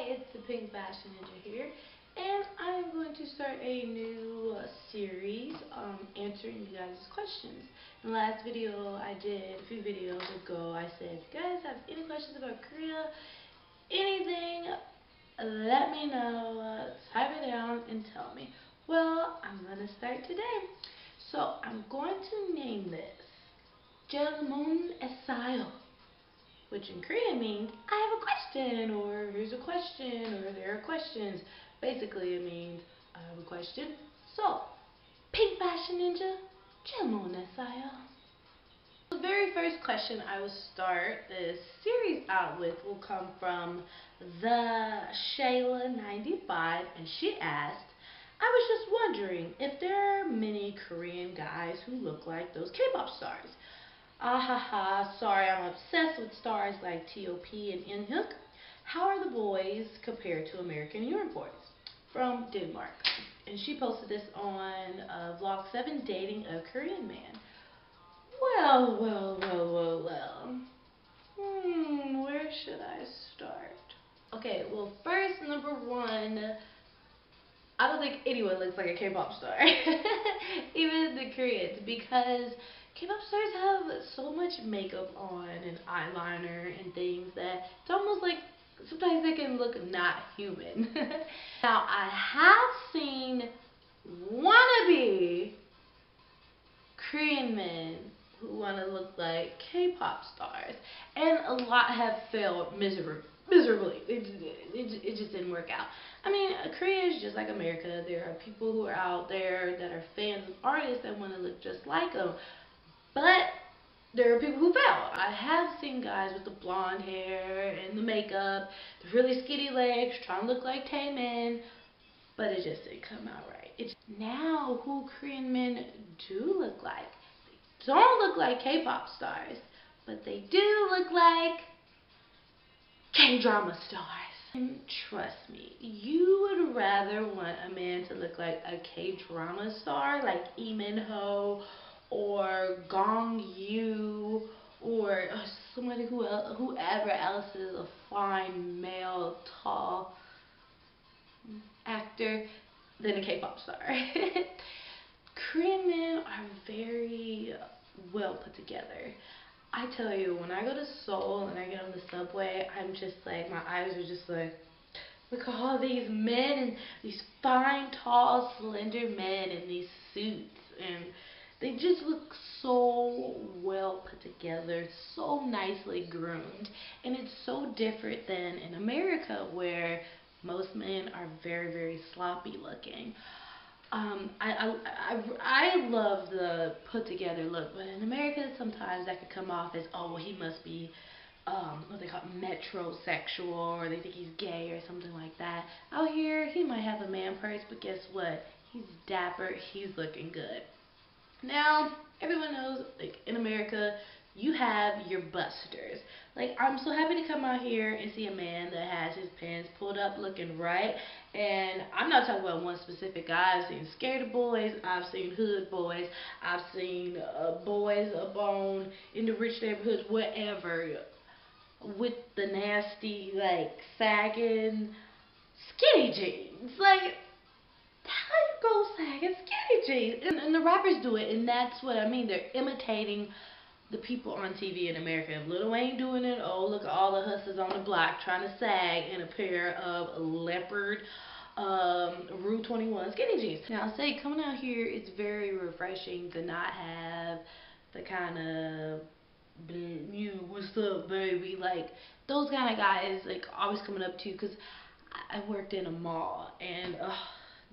It's the Pink Fashion Ninja here, and I'm going to start a new series answering you guys' questions. In the last video I did, a few videos ago, I said, if you guys have any questions about Korea, anything, let me know, type it down and tell me. Well, I'm going to start today. So, I'm going to name this 질문있어요, which in Korean means I have a question, or here's a question, or there are questions. Basically, it means I have a question. So, Pink Fashion Ninja, 질문있어요. The very first question I will start this series out with will come from ThaShayla95, and she asked, I was just wondering if there are many Korean guys who look like those K-pop stars. Sorry, I'm obsessed with stars like T.O.P. and In-hyuk. How are the boys compared to American unicorns? From Denmark. And she posted this on Vlog 7, Dating a Korean Man. Well. Where should I start? Okay, well, first, number one, I don't think anyone looks like a K-pop star. Even the Koreans, because K-pop stars have so much makeup on and eyeliner and things that it's almost like sometimes they can look not human. Now, I have seen wannabe Korean men who want to look like K-pop stars, and a lot have failed miserably. It just didn't work out. I mean, Korea is just like America. There are people who are out there that are fans of artists that want to look just like them. But there are people who fail. I have seen guys with the blonde hair and the makeup, the really skinny legs, trying to look like Taemin, but it just didn't come out right. Now, who Korean men do look like? They don't look like K-pop stars, but they do look like K-drama stars. And trust me, you would rather want a man to look like a K-drama star, like Lee Min-ho, or Gong Yoo, or somebody whoever else is a fine male, tall actor, than a K-pop star. Korean men are very well put together. I tell you, when I go to Seoul and I get on the subway, I'm just like, my eyes are just like, look at all these men, and these fine, tall, slender men in these suits, and they just look so well put together, so nicely groomed, and it's so different than in America, where most men are very, very sloppy looking. I love the put together look, but in America sometimes that could come off as, oh, he must be what they call metrosexual, or they think he's gay or something like that. Out here he might have a man purse, but guess what? He's dapper, he's looking good. Now, everyone knows, like, in America, you have your busters. Like, I'm so happy to come out here and see a man that has his pants pulled up looking right. And I'm not talking about one specific guy. I've seen skater boys, I've seen hood boys, I've seen boys up on in the rich neighborhoods, whatever, with the nasty, like, sagging skinny jeans. Like, how you go sagging skinny jeans? And the rappers do it, and that's what I mean. They're imitating the people on TV in America. If Lil Wayne doing it, oh, look at all the hustlers on the block trying to sag in a pair of leopard Rue 21 skinny jeans. Now, I say coming out here, it's very refreshing to not have the kind of, you, what's up, baby, like those kind of guys, like, always coming up to you, because I worked in a mall, and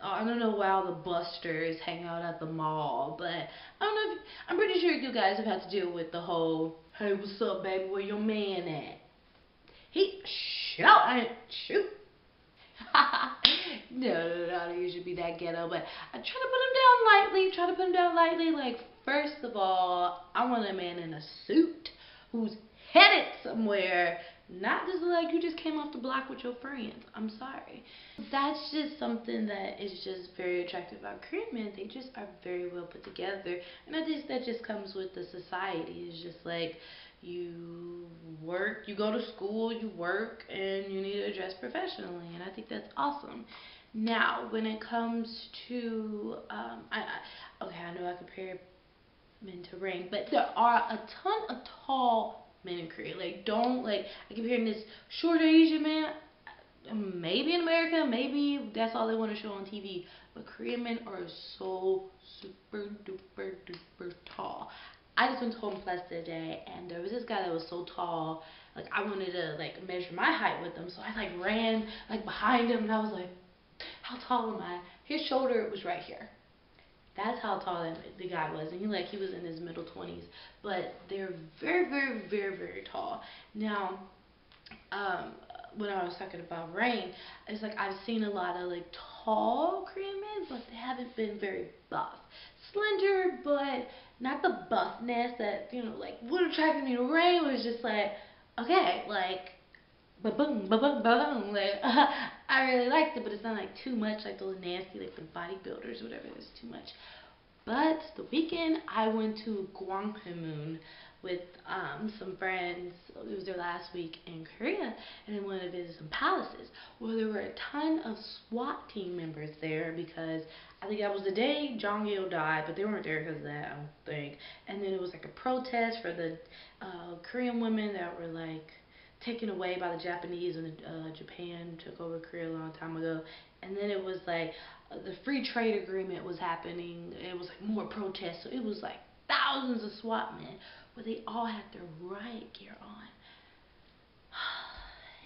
I don't know why all the busters hang out at the mall, but I don't know if, I'm pretty sure you guys have had to deal with the whole, hey, what's up, baby, where your man at? Shoot. No, I don't usually be that ghetto, but I try to put him down lightly, like, first of all, I want a man in a suit who's headed somewhere, not just like you just came off the block with your friends. I'm sorry. That's just something that is just very attractive about Korean men. They just are very well put together, and I think that just comes with the society. It's just like, you work, you go to school, you work, and you need to dress professionally, and I think that's awesome. Now, when it comes to, okay, I know I compare men to Ring, but there are a ton of tall men in Korea. Like, don't, like, I keep hearing this short Asian man. Maybe in America, maybe that's all they want to show on TV. But Korean men are so super duper duper tall. I just went to Home Plus today, and there was this guy that was so tall. Like, I wanted to like measure my height with him, so I like ran like behind him, and I was like, "How tall am I?" His shoulder was right here. That's how tall the guy was, and he was in his middle 20s. But they're very, very, very, very tall. Now, um, when I was talking about Rain, it's like I've seen a lot of like tall Korean men, but they haven't been very buff. Slender, but not the buffness that, like what attracted me to Rain was just like, okay, like ba-boom, ba-boom, ba-boom. Like, I really liked it, but it's not like too much like those nasty, like the bodybuilders, whatever. It's too much. But the weekend I went to Gwanghwamun with some friends. It was their last week in Korea, and I wanted to visit some palaces. Well, there were a ton of SWAT team members there because I think that was the day Jong-il died, but they weren't there because of that, I don't think. And then it was like a protest for the Korean women that were like taken away by the Japanese when Japan took over Korea a long time ago. And then it was like the free trade agreement was happening. It was like more protests. So it was like thousands of SWAT men, but they all had their riot gear on.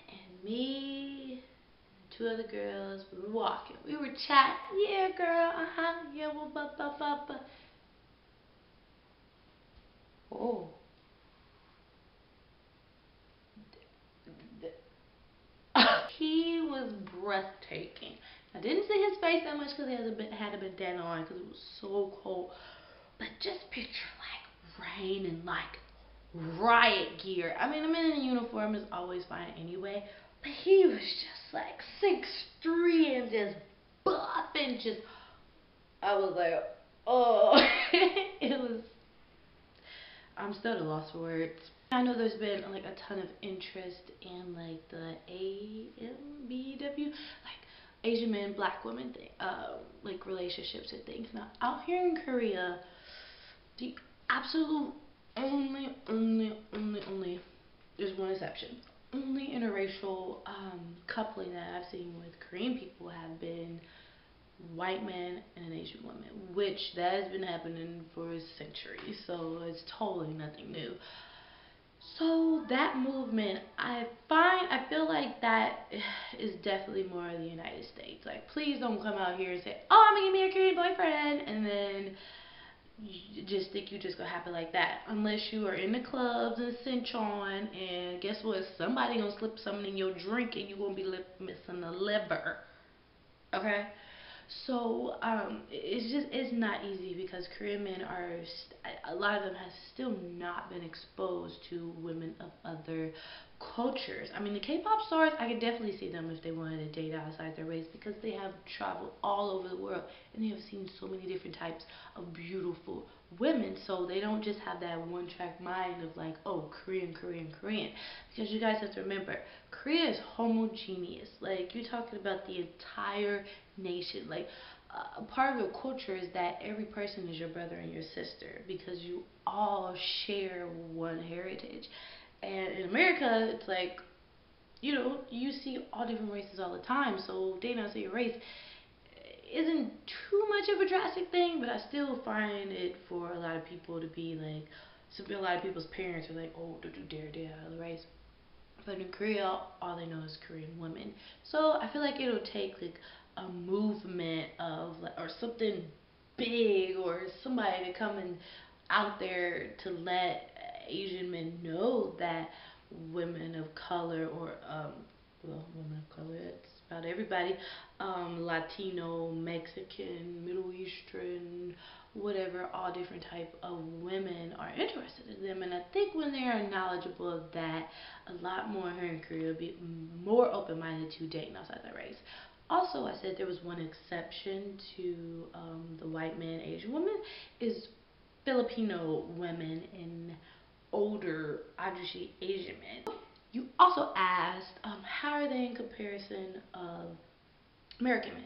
And me and two other girls, we were walking. We were chatting. Yeah, girl. Yeah, well, ba. Oh. He was breathtaking. I didn't see his face that much because he had a bandana on because it was so cold. But just picture like rain and like riot gear. I mean, a man in a uniform is always fine anyway. But he was just like 6'3" and just buff and just. I was like, oh, it was. I'm still at a loss for words. I know there's been like a ton of interest in like the AMBW, like Asian men, black women thing, like relationships and things. Now out here in Korea, the absolute only, there's one exception. Only interracial coupling that I've seen with Korean people have been white man and an Asian woman, which that has been happening for centuries, so it's totally nothing new. So that movement, I feel like that is definitely more of the United States. Like, please don't come out here and say, "Oh, I'm gonna get me a Korean boyfriend," and then you just think you just gonna happen like that. Unless you are in the clubs and cinch on, and guess what? Somebody gonna slip something in your drink, and you gonna be missing the liver. Okay. So it's not easy because Korean men are a lot of them have still not been exposed to women of other cultures. I mean, the K-pop stars, I could definitely see them if they wanted to date outside their race because they have traveled all over the world and they have seen so many different types of beautiful women. So they don't just have that one-track mind of like, oh, Korean, Korean, Korean. Because you guys have to remember, Korea is homogeneous. Like, you're talking about the entire nation. Like, a part of the culture is that every person is your brother and your sister because you all share one heritage. And in America, it's like, you see all different races all the time. So dating outside your race isn't too much of a drastic thing, but I still find it for a lot of people to be like, a lot of people's parents are like, oh, don't you dare date out of the race. But in Korea, all they know is Korean women. So I feel like it'll take like a movement of or something big or somebody to come in out there to let Asian men know that women of color or women of color, that's about everybody, Latino, Mexican, Middle Eastern, whatever, all different type of women are interested in them. And I think when they are knowledgeable of that, a lot more here in Korea will be more open-minded to dating outside their race. Also, I said there was one exception to the white man, Asian woman, is Filipino women in older ajushi Asian men. You also asked, how are they in comparison of American men?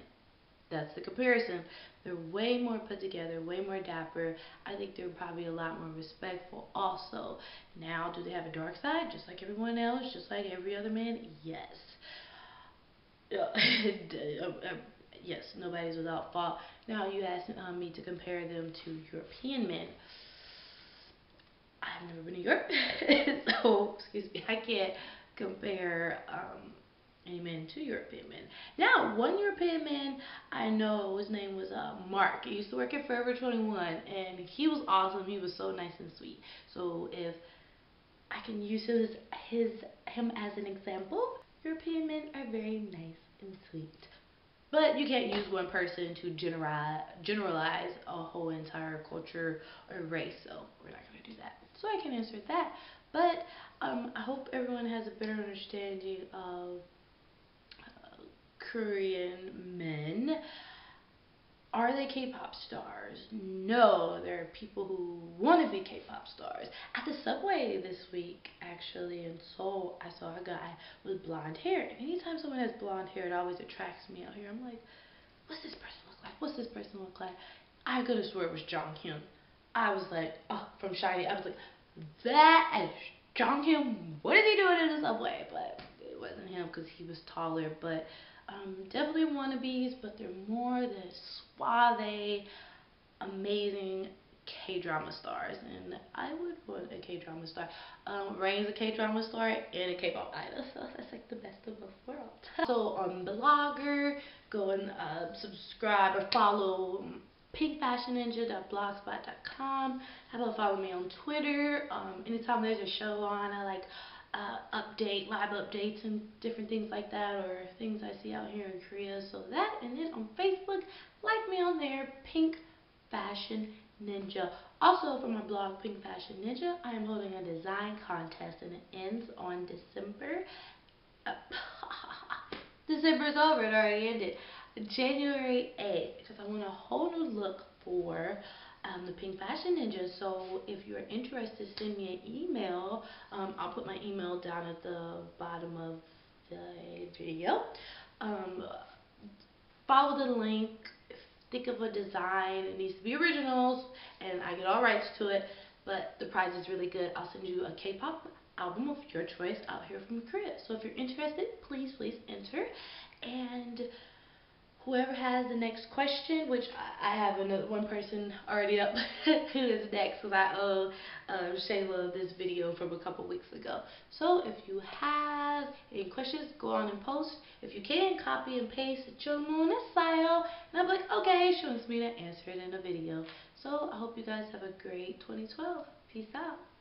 That's the comparison. They're way more put together, way more dapper. I think they're probably a lot more respectful also. Now, do they have a dark side? Just like everyone else, just like every other man? Yes. Yes, nobody's without fault. Now, you asked me to compare them to European men. I've never been to Europe, so, excuse me, I can't compare any men to European men. Now, one European man I know, his name was Mark. He used to work at Forever 21, and he was awesome. He was so nice and sweet. So if I can use him as an example, European men are very nice and sweet. But you can't use one person to generalize a whole entire culture or race, so we're not going to do that. So I can answer that. But I hope everyone has a better understanding of Korean men. Are they K-pop stars? No, there are people who want to be K-pop stars. At the subway this week, actually, in Seoul, I saw a guy with blonde hair. And anytime someone has blonde hair, it always attracts me out here. I'm like, what's this person look like? What's this person look like? I could have swore it was Jonghyun. I was like, oh, from SHINee. I was like, that is Jonghyun. What is he doing in the subway? But it wasn't him because he was taller. But definitely wannabes, but they're more the suave, amazing K-drama stars, and I would want a K-drama star. Rain's a K-drama star and a K-pop idol, so that's like the best of both worlds. So on Blogger, go and subscribe or follow pinkfashionninja.blogspot.com. How about follow me on Twitter? Anytime there's a show on, I like live updates and different things like that, or things I see out here in Korea. So that, and then on Facebook, like me on there, Pink Fashion Ninja. Also for my blog, Pink Fashion Ninja, I am holding a design contest, and it ends on December. December's over, it already ended. January 8th, because I want a whole new look for the Pink Fashion Ninja. So if you're interested, send me an email. I'll put my email down at the bottom of the video. Follow the link. Think of a design. It needs to be originals, and I get all rights to it, but the prize is really good. I'll send you a K-pop album of your choice out here from Korea. So if you're interested, please enter. And whoever has the next question, which I have another one person already up who is next, because I owe Shayla this video from a couple weeks ago. So if you have any questions, go on and post. If you can, copy and paste 질문있어요, and I'm like, okay, she wants me to answer it in a video. So I hope you guys have a great 2012. Peace out.